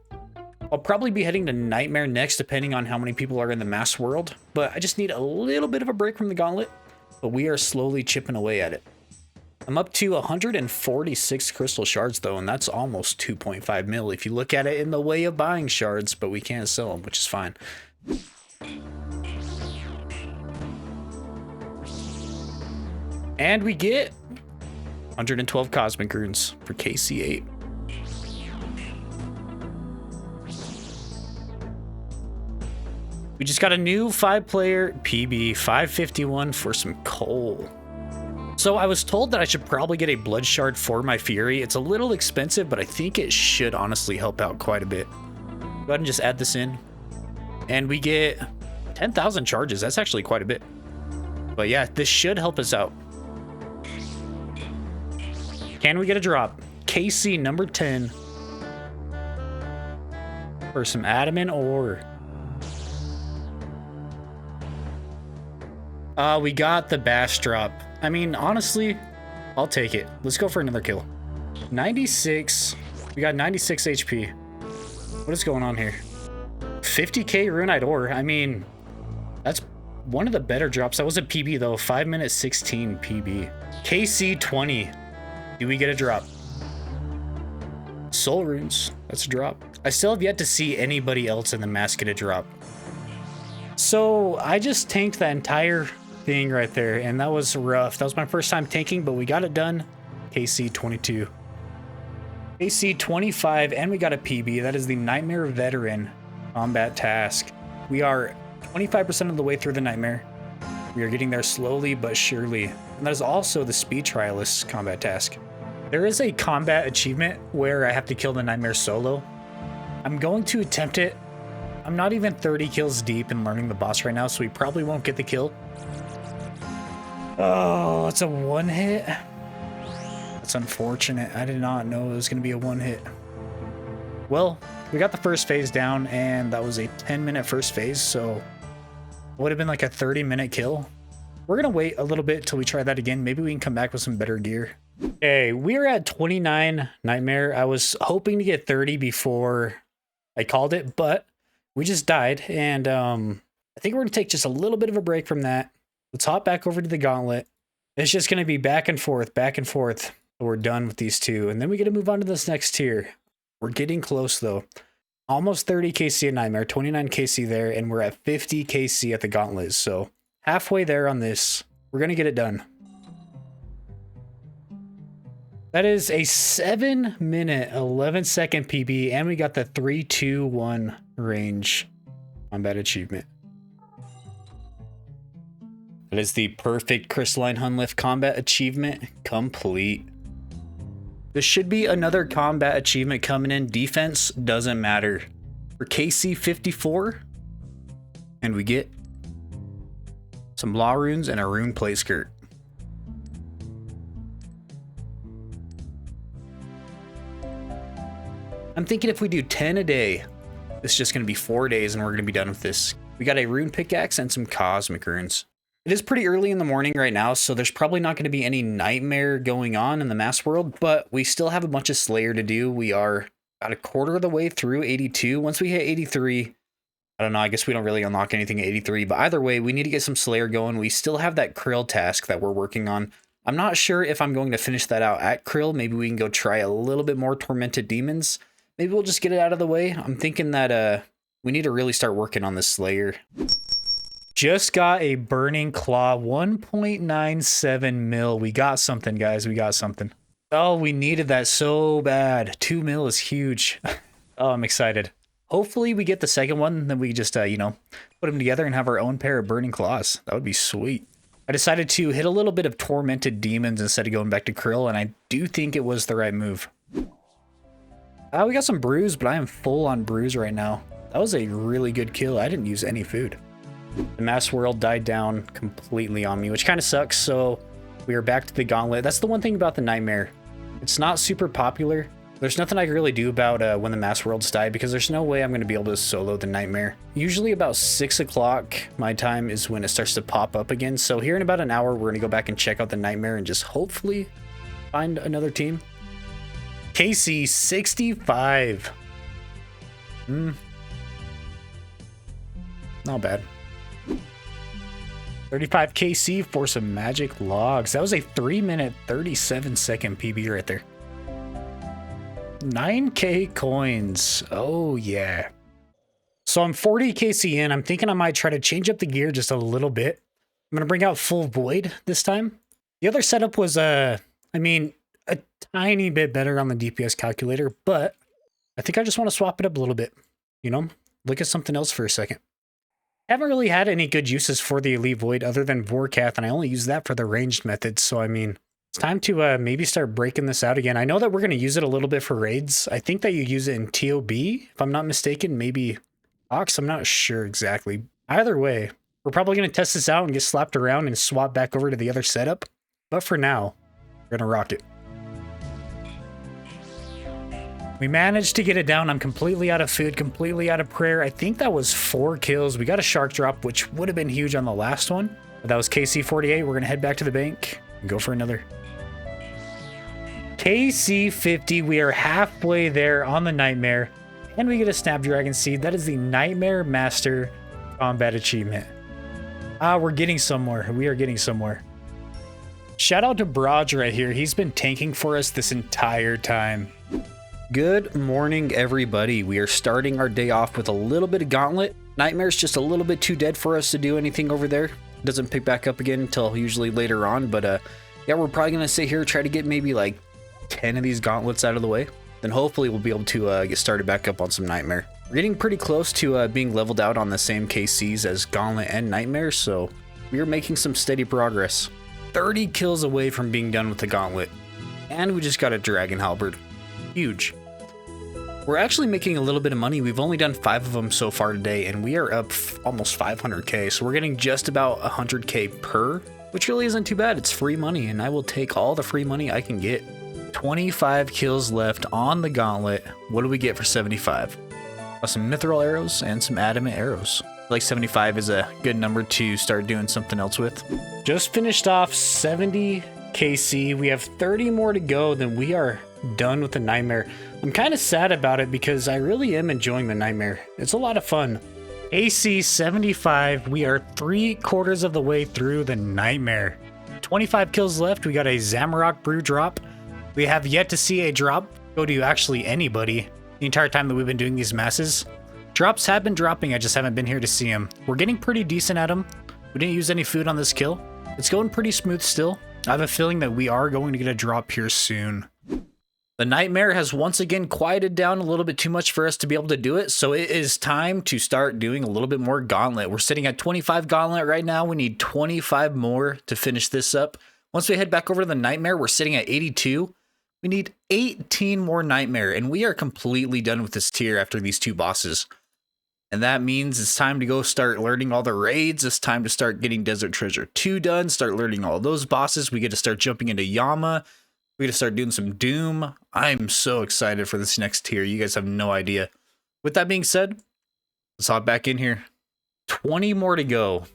I'll probably be heading to Nightmare next, depending on how many people are in the Mass World. But I just need a little bit of a break from the Gauntlet. but we are slowly chipping away at it. I'm up to 146 crystal shards though, and that's almost 2.5 mil if you look at it in the way of buying shards, but we can't sell them, which is fine. And we get 112 cosmic runes for KC8. We just got a new 5-player PB 551 for some coal. So I was told that I should probably get a blood shard for my Fury. It's a little expensive, but I think it should honestly help out quite a bit. Go ahead and just add this in. And we get 10,000 charges. That's actually quite a bit. But yeah, this should help us out. Can we get a drop? KC number 10 for some adamant ore. We got the bash drop. I mean, honestly, I'll take it. Let's go for another kill. 96. We got 96 HP. What is going on here? 50k runite ore. I mean, that's one of the better drops. That was a PB though. 5 minutes 16 PB. KC 20. Do we get a drop? Soul runes. That's a drop. I still have yet to see anybody else in the mask get a drop. So I just tanked that entire thing right there, and that was rough. That was my first time tanking, but we got it done. KC 22. KC 25, and we got a PB. That is the Nightmare Veteran combat task. We are 25% of the way through the Nightmare. We are getting there slowly but surely. And that is also the Speed Trialist combat task. There is a combat achievement where I have to kill the Nightmare solo. I'm going to attempt it. I'm not even 30 kills deep in learning the boss right now, so we probably won't get the kill. Oh, it's a one hit. That's unfortunate. I did not know it was going to be a one hit. Well, we got the first phase down, and that was a 10-minute first phase, so it would have been like a 30-minute kill. We're going to wait a little bit till we try that again. Maybe we can come back with some better gear. Okay, we're at 29 Nightmare. I was hoping to get 30 before I called it, but we just died, and I think we're going to take just a little bit of a break from that. Let's hop back over to the gauntlet. It's just going to be back and forth, back and forth. We're done with these two, and then we get to move on to this next tier. We're getting close, though. Almost 30 KC at Nightmare, 29 KC there, and we're at 50 KC at the gauntlet. So halfway there on this. We're going to get it done. That is a 7-minute, 11-second PB, and we got the 3-2-1 range combat achievement. That is the perfect Crystalline Hunlift combat achievement complete. This should be another combat achievement coming in. Defense doesn't matter. For KC 54, and we get some law runes and a rune plate skirt. I'm thinking if we do 10 a day, it's just going to be 4 days and we're going to be done with this. We got a rune pickaxe and some cosmic runes. It is pretty early in the morning right now, so there's probably not going to be any nightmare going on in the mass world, but we still have a bunch of Slayer to do. We are about a quarter of the way through 82. Once we hit 83, I don't know, I guess we don't really unlock anything at 83, but either way, we need to get some Slayer going. We still have that Krill task that we're working on. I'm not sure if I'm going to finish that out at Krill. Maybe we can go try a little bit more Tormented Demons. Maybe we'll just get it out of the way. I'm thinking that we need to really start working on this Slayer. Just got a Burning Claw, 1.97 mil. We got something, guys. We got something. Oh, we needed that so bad. 2 mil is huge. Oh, I'm excited. Hopefully we get the second one, then we just, you know, put them together and have our own pair of Burning Claws. That would be sweet. I decided to hit a little bit of Tormented Demons instead of going back to Krill, and I do think it was the right move. We got some Bruise, but I am full on Bruise right now. That was a really good kill. I didn't use any food. The mass world died down completely on me, which kind of sucks, so we are back to the gauntlet. That's the one thing about the Nightmare. It's not super popular. There's nothing I can really do about when the mass worlds die, because there's no way I'm going to be able to solo the Nightmare. Usually about 6 o'clock my time is when it starts to pop up again, so here in about an hour we're going to go back and check out the Nightmare and just hopefully find another team. KC 65. Not bad. 35 KC for some magic logs. That was a 3-minute, 37-second PB right there. 9K coins. Oh, yeah. So I'm 40 KC in. I'm thinking I might try to change up the gear just a little bit. I'm going to bring out full void this time. The other setup was, I mean, a tiny bit better on the DPS calculator, but I think I just want to swap it up a little bit. You know, look at something else for a second. I haven't really had any good uses for the Elite Void other than Vorkath, and I only use that for the ranged methods. So, I mean, it's time to maybe start breaking this out again. I know that we're going to use it a little bit for raids. I think that you use it in TOB, if I'm not mistaken. Maybe Ox, I'm not sure exactly. Either way, we're probably going to test this out and get slapped around and swap back over to the other setup. But for now, we're going to rock it. We managed to get it down. I'm completely out of food, completely out of prayer. I think that was 4 kills. We got a shark drop, which would have been huge on the last one. But that was KC 48. We're going to head back to the bank and go for another. KC 50. We are halfway there on the Nightmare. And we get a Snapdragon Seed. That is the Nightmare Master Combat Achievement. We're getting somewhere. We are getting somewhere. Shout out to Braj right here. He's been tanking for us this entire time. Good morning, everybody. We are starting our day off with a little bit of Gauntlet. Nightmare's just a little bit too dead for us to do anything over there. Doesn't pick back up again until usually later on, but yeah, we're probably gonna sit here, try to get maybe like 10 of these gauntlets out of the way. Then hopefully we'll be able to get started back up on some Nightmare. We're getting pretty close to being leveled out on the same KCs as Gauntlet and Nightmare, so we are making some steady progress. 30 kills away from being done with the Gauntlet. And we just got a Dragon Halberd. Huge. We're actually making a little bit of money. We've only done 5 of them so far today, and we are up almost 500k. So we're getting just about 100k per, which really isn't too bad. It's free money, and I will take all the free money I can get. 25 kills left on the Gauntlet. What do we get for 75? Some Mithril arrows and some Adamant arrows. Like 75 is a good number to start doing something else with. Just finished off 70 KC. We have 30 more to go, then we are done with the Nightmare. I'm kind of sad about it because I really am enjoying the Nightmare. It's a lot of fun. AC 75. We are 3/4 of the way through the Nightmare. 25 kills left. We got a Zamorak Brew drop. We have yet to see a drop go to actually anybody the entire time that we've been doing these masses. Drops have been dropping. I just haven't been here to see them. We're getting pretty decent at them. We didn't use any food on this kill. It's going pretty smooth still. I have a feeling that we are going to get a drop here soon. The Nightmare has once again quieted down a little bit too much for us to be able to do it, so it is time to start doing a little bit more Gauntlet. We're sitting at 25 Gauntlet right now. We need 25 more to finish this up. Once we head back over to the Nightmare, we're sitting at 82. We need 18 more Nightmare, and we are completely done with this tier after these 2 bosses. And that means it's time to go start learning all the raids. It's time to start getting Desert Treasure 2 done, start learning all those bosses. We get to start jumping into Yama. We gotta start doing some Doom. I'm so excited for this next tier. You guys have no idea. With that being said, let's hop back in here. 20 more to go,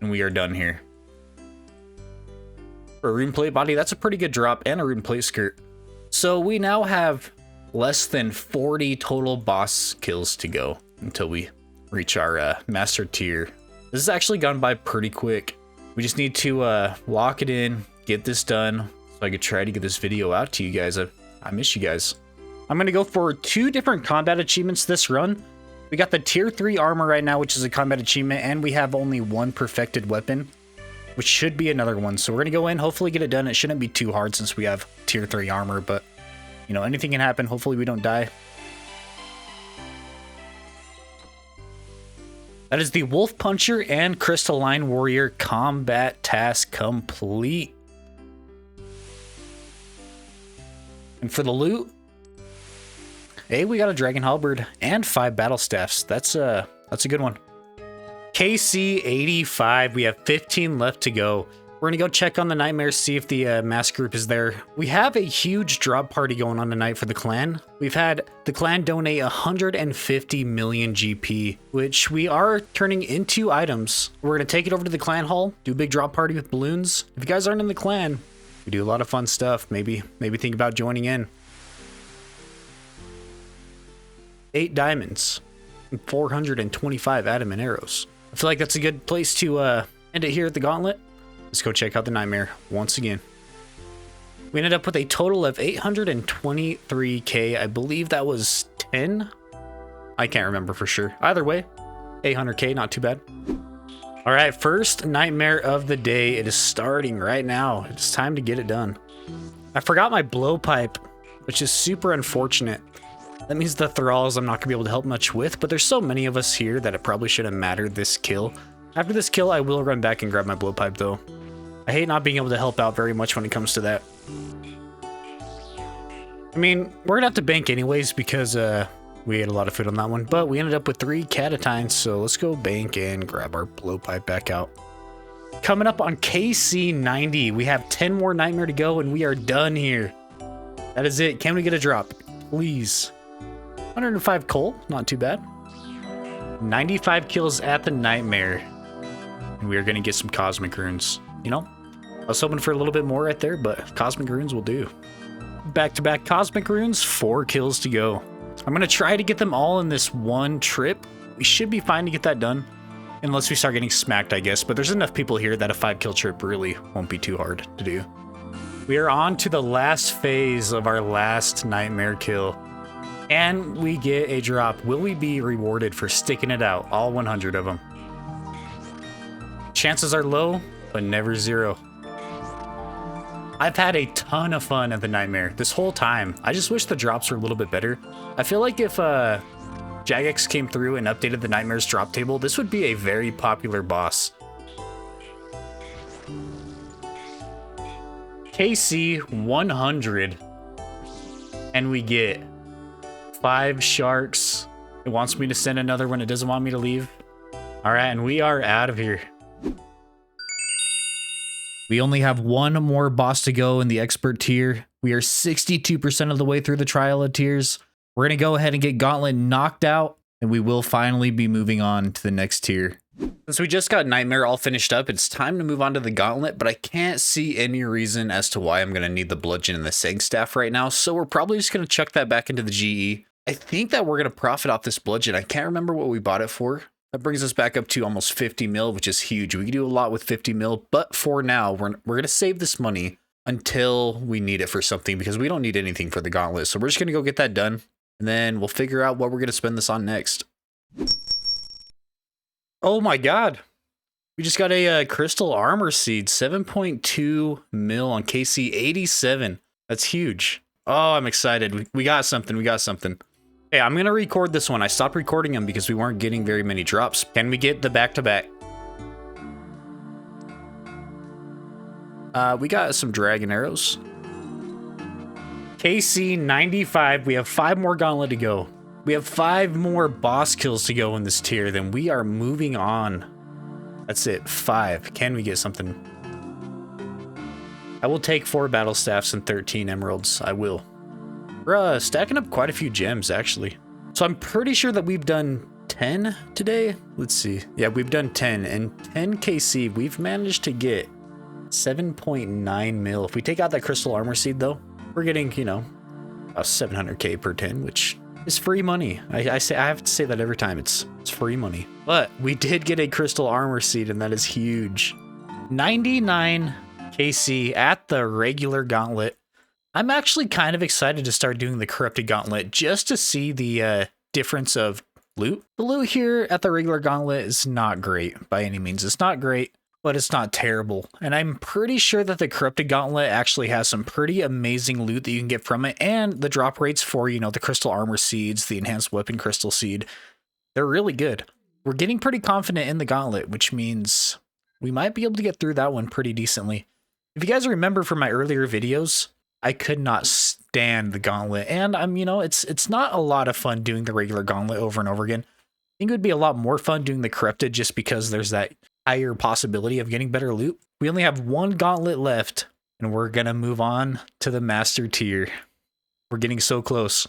and we are done here. For a rune plate body, that's a pretty good drop, and a rune plate skirt. So we now have less than 40 total boss kills to go until we reach our master tier. This has actually gone by pretty quick. We just need to lock it in, get this done, so I could try to get this video out to you guys. I miss you guys. I'm going to go for 2 different combat achievements this run. We got the tier 3 armor right now, which is a combat achievement, and we have only 1 perfected weapon, which should be another one. So we're going to go in, hopefully get it done. It shouldn't be too hard since we have tier 3 armor, but you know, anything can happen. Hopefully we don't die. That is the Wolf Puncher and Crystalline Warrior combat task complete. And for the loot, hey, we got a Dragon Halberd and 5 Battle Staffs. That's a good one. KC 85. We have 15 left to go. We're gonna go check on the Nightmares, see if the mass group is there. We have a huge drop party going on tonight for the clan. We've had the clan donate 150 million GP, which we are turning into items. We're gonna take it over to the clan hall, do a big drop party with balloons. If you guys aren't in the clan, we do a lot of fun stuff. Maybe think about joining in. 8 diamonds and 425 adamant arrows. I feel like that's a good place to End it here at the gauntlet. Let's go check out the nightmare once again. We ended up with a total of 823k. I believe that was 10. I can't remember for sure. Either way, 800k, not too bad. All right, first nightmare of the day. It is starting right now. It's time to get it done. I forgot my blowpipe, which is super unfortunate. That means the thralls I'm not gonna be able to help much with, but there's so many of us here that it probably shouldn't matter this kill. After this kill, I will run back and grab my blowpipe though. I hate not being able to help out very much when it comes to that. I mean, we're gonna have to bank anyways because we ate a lot of food on that one, but we ended up with 3 catatines, so let's go bank and grab our blowpipe back out. Coming up on KC 90, we have 10 more nightmare to go and we are done here. That is it. Can we get a drop? Please. 105 coal, not too bad. 95 kills at the nightmare. And we are gonna get some cosmic runes. You know, I was hoping for a little bit more right there, but cosmic runes will do. Back-to-back cosmic runes, 4 kills to go. I'm gonna try to get them all in this one trip. We should be fine to get that done. Unless we start getting smacked, I guess. But there's enough people here that a 5-kill trip really won't be too hard to do. We are on to the last phase of our last nightmare kill. And we get a drop. Will we be rewarded for sticking it out? All 100 of them. Chances are low, but never zero. I've had a ton of fun at the nightmare this whole time. I just wish the drops were a little bit better. I feel like if Jagex came through and updated the nightmare's drop table, this would be a very popular boss. KC 100. And we get 5 sharks. It wants me to send another one. It doesn't want me to leave. All right, and we are out of here. We only have one more boss to go in the expert tier. We are 62% of the way through the trial of tiers. We're going to go ahead and get Gauntlet knocked out, and we will finally be moving on to the next tier. Since we just got Nightmare all finished up, it's time to move on to the Gauntlet, but I can't see any reason as to why I'm going to need the Bludgeon and the Seg Staff right now, so we're probably just going to chuck that back into the GE. I think that we're going to profit off this Bludgeon. I can't remember what we bought it for. That brings us back up to almost 50 mil, which is huge. We can do a lot with 50 mil, but for now, we're going to save this money until we need it for something because we don't need anything for the Gauntlet. So we're just going to go get that done, and then we'll figure out what we're going to spend this on next. Oh my god. We just got a Crystal Armor Seed, 7.2 mil on KC 87. That's huge. Oh, I'm excited. We got something. We got something. Hey, I'm going to record this one. I stopped recording them because we weren't getting very many drops. Can we get the back-to-back? We got some Dragon Arrows. KC 95. We have 5 more Gauntlet to go. We have 5 more boss kills to go in this tier. Then we are moving on. That's it. 5. Can we get something? I will take 4 Battle Staffs and 13 Emeralds. I will. We're stacking up quite a few gems, actually. So I'm pretty sure that we've done 10 today. Let's see. Yeah, we've done 10. And 10 KC, we've managed to get 7.9 mil. If we take out that Crystal Armor Seed, though, we're getting, you know, about 700k per 10, which is free money. I have to say that every time. It's free money. But we did get a Crystal Armor Seed, and that is huge. 99 KC at the regular Gauntlet. I'm actually kind of excited to start doing the Corrupted Gauntlet just to see the difference of loot. The loot here at the regular Gauntlet is not great by any means. It's not great, but it's not terrible. And I'm pretty sure that the Corrupted Gauntlet actually has some pretty amazing loot that you can get from it. And the drop rates for, you know, the Crystal Armor Seeds, the Enhanced Weapon Crystal Seed, they're really good. We're getting pretty confident in the Gauntlet, which means we might be able to get through that one pretty decently. If you guys remember from my earlier videos, I could not stand the Gauntlet, and you know, it's not a lot of fun doing the regular Gauntlet over and over again. I think it would be a lot more fun doing the Corrupted just because there's that higher possibility of getting better loot. We only have 1 Gauntlet left, and we're gonna move on to the Master tier. We're getting so close.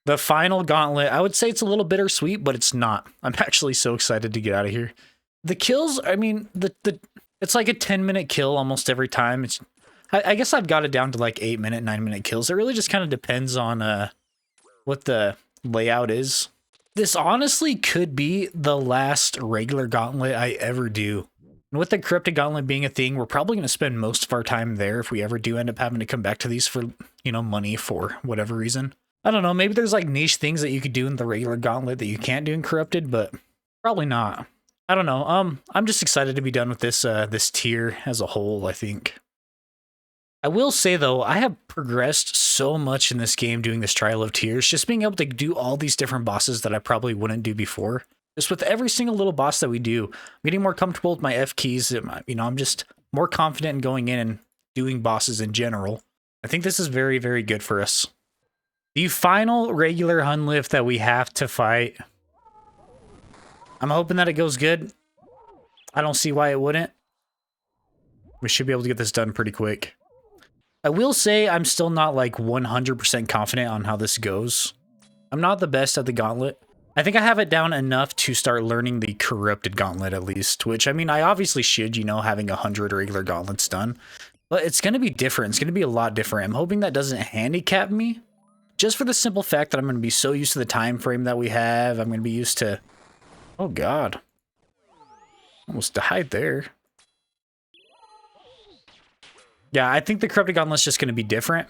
The final Gauntlet, I would say it's a little bittersweet, but it's not. I'm actually so excited to get out of here. The kills, I mean, it's like a 10-minute kill almost every time. I guess I've got it down to like 8-minute, 9-minute kills. It really just kind of depends on what the layout is. This honestly could be the last regular Gauntlet I ever do. And with the Corrupted Gauntlet being a thing, we're probably going to spend most of our time there if we ever do end up having to come back to these for, you know, money for whatever reason. I don't know, maybe there's like niche things that you could do in the regular Gauntlet that you can't do in Corrupted, but probably not. I don't know. I'm just excited to be done with this this tier as a whole, I think. I will say though, I have progressed so much in this game doing this trial of tiers, just being able to do all these different bosses that I probably wouldn't do before. Just with every single little boss that we do, I'm getting more comfortable with my F keys. You know, I'm just more confident in going in and doing bosses in general. I think this is very, very good for us. The final regular Hun lift that we have to fight. I'm hoping that it goes good. I don't see why it wouldn't. We should be able to get this done pretty quick. I will say I'm still not like 100% confident on how this goes. I'm not the best at the Gauntlet. I think I have it down enough to start learning the Corrupted Gauntlet at least, which I mean, I obviously should, you know, having 100 regular gauntlets done, but it's going to be different. It's going to be a lot different. I'm hoping that doesn't handicap me just for the simple fact that I'm going to be so used to the time frame that we have. I'm going to be used to, oh God, almost died there. Yeah, I think the Corrupted Gauntlet's just going to be different,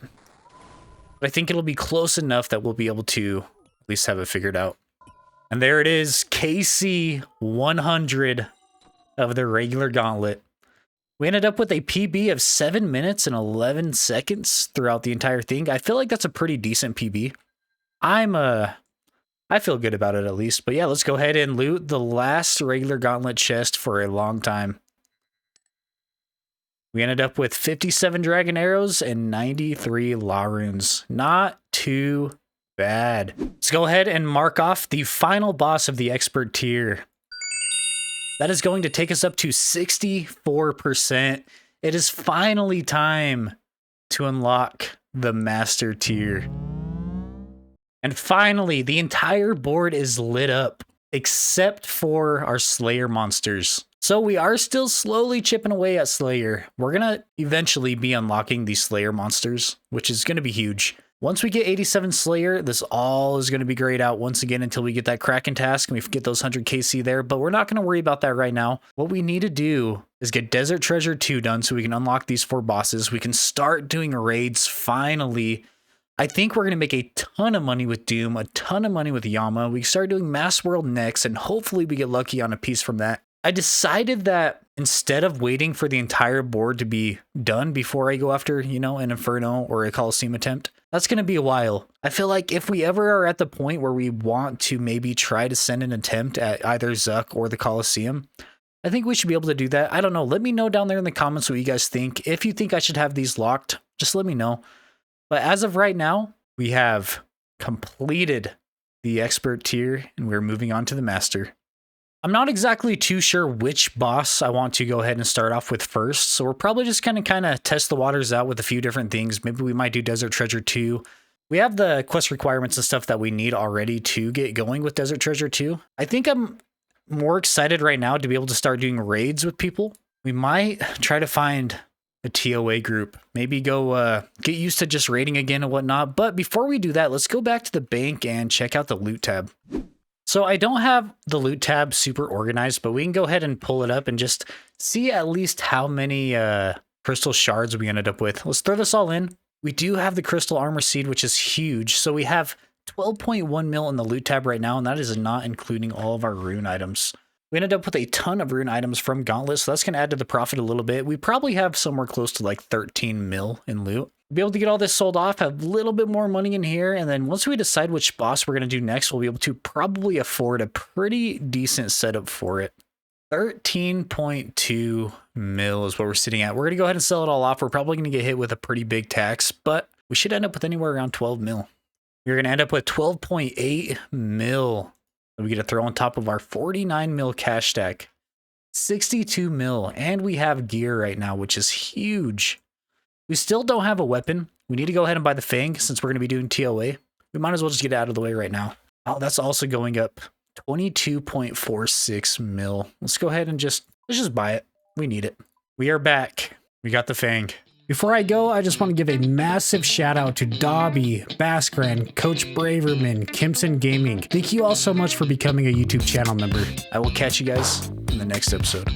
but I think it'll be close enough that we'll be able to at least have it figured out. And there it is, KC 100 of the regular Gauntlet. We ended up with a PB of 7 minutes and 11 seconds throughout the entire thing. I feel like that's a pretty decent PB. I feel good about it at least. But yeah, let's go ahead and loot the last regular Gauntlet chest for a long time. We ended up with 57 dragon arrows and 93 law runes. Not too bad. Let's go ahead and mark off the final boss of the expert tier. That is going to take us up to 64%. It is finally time to unlock the master tier. And finally, the entire board is lit up, except for our Slayer monsters. So we are still slowly chipping away at Slayer. We're gonna eventually be unlocking these Slayer monsters, which is gonna be huge. Once we get 87 Slayer, this all is going to be grayed out once again until we get that Kraken task and we get those 100 KC there, but we're not going to worry about that right now. What we need to do is get Desert Treasure 2 done so we can unlock these 4 bosses. We can start doing raids finally. I think we're going to make a ton of money with Doom, a ton of money with Yama. We start doing Mass World next, and hopefully we get lucky on a piece from that. I decided that instead of waiting for the entire board to be done before I go after, you know, an Inferno or a Coliseum attempt, that's going to be a while. I feel like if we ever are at the point where we want to maybe try to send an attempt at either Zuck or the Coliseum, I think we should be able to do that. I don't know. Let me know down there in the comments what you guys think. If you think I should have these locked, just let me know. But as of right now, we have completed the expert tier and we're moving on to the master. I'm not exactly too sure which boss I want to go ahead and start off with first, so we're probably just going to kind of test the waters out with a few different things. Maybe we might do Desert Treasure 2. We have the quest requirements and stuff that we need already to get going with Desert Treasure 2. I think I'm more excited right now to be able to start doing raids with people. We might try to find a TOA group, maybe go get used to just raiding again and whatnot. But before we do that, let's go back to the bank and check out the loot tab. So I don't have the loot tab super organized, but we can go ahead and pull it up and just see at least how many crystal shards we ended up with. Let's throw this all in. We do have the crystal armor seed, which is huge. So we have 12.1 mil in the loot tab right now, and that is not including all of our rune items. We ended up with a ton of rune items from Gauntlet, so that's going to add to the profit a little bit. We probably have somewhere close to like 13 mil in loot. Be able to get all this sold off, have a little bit more money in here, and then once we decide which boss we're going to do next, we'll be able to probably afford a pretty decent setup for it. 13.2 mil is what we're sitting at. We're going to go ahead and sell it all off. We're probably going to get hit with a pretty big tax, but we should end up with anywhere around 12 mil. You're going to end up with 12.8 mil that we get to throw on top of our 49 mil cash stack. 62 mil, and we have gear right now, which is huge. We still don't have a weapon. We need to go ahead and buy the Fang since we're going to be doing TOA. We might as well just get it out of the way right now. Oh, that's also going up 22.46 mil. Let's go ahead and let's just buy it. We need it. We are back. We got the Fang. Before I go, I just want to give a massive shout out to Dobby, Baskran, Coach Braverman, Kimson Gaming. Thank you all so much for becoming a YouTube channel member. I will catch you guys in the next episode.